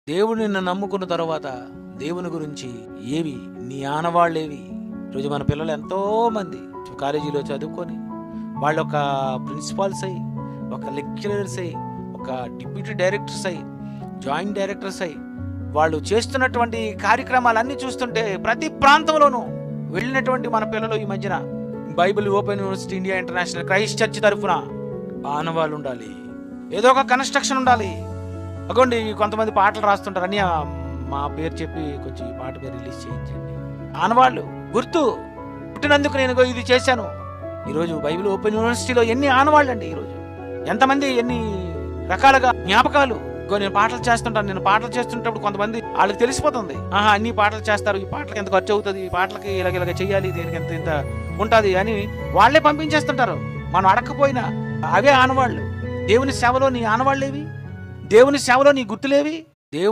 దేవుడు నిన్ను నమ్ముకున్న తర్వాత దేవుని గురించి ఏవి నీ ఆనవాళ్ళేవి? ఈరోజు మన పిల్లలు ఎంతో మంది కాలేజీలో చదువుకొని వాళ్ళు ఒక ప్రిన్సిపాల్స్ అయ్యి, ఒక లెక్చరర్స్ అయ్యి, ఒక డిప్యూటీ డైరెక్టర్స్ అయ్యి, జాయింట్ డైరెక్టర్స్ అయ్యి వాళ్ళు చేస్తున్నటువంటి కార్యక్రమాలన్నీ చూస్తుంటే ప్రతి ప్రాంతంలోనూ వెళ్ళినటువంటి మన పిల్లలు ఈ మధ్యన Bible open university India international Christ church తరఫున ఆనవాళ్ళు ఉండాలి, ఏదో ఒక కన్స్ట్రక్షన్ ఉండాలి. అగోండి కొంతమంది పాటలు రాస్తుంటారు, అని మా పేరు చెప్పి కొంచెం ఈ పాట పేరు రిలీజ్ చేయించండి. ఆనవాళ్ళు గుర్తు, పుట్టినందుకు నేను ఇది చేశాను. ఈరోజు బైబిల్ ఓపెన్ యూనివర్సిటీలో ఎన్ని ఆనవాళ్ళు అండి! ఈరోజు ఎంతమంది ఎన్ని రకాలుగా జ్ఞాపకాలు. నేను పాటలు చేస్తుంటాను, నేను పాటలు చేస్తుంటప్పుడు కొంతమంది వాళ్ళకి తెలిసిపోతుంది, అన్ని పాటలు చేస్తారు, ఈ పాటలకు ఎంత ఖర్చు అవుతుంది, ఈ పాటలకి ఇలాగ చెయ్యాలి, దీనికి ఎంత ఇంత ఉంటుంది అని వాళ్ళే పంపించేస్తుంటారు. మనం అడగకపోయినా అవే ఆనవాళ్ళు. దేవుని సేవలో నీ ఆనవాళ్ళేవి? దేవుని సేవలో నీ గుర్తులేవి?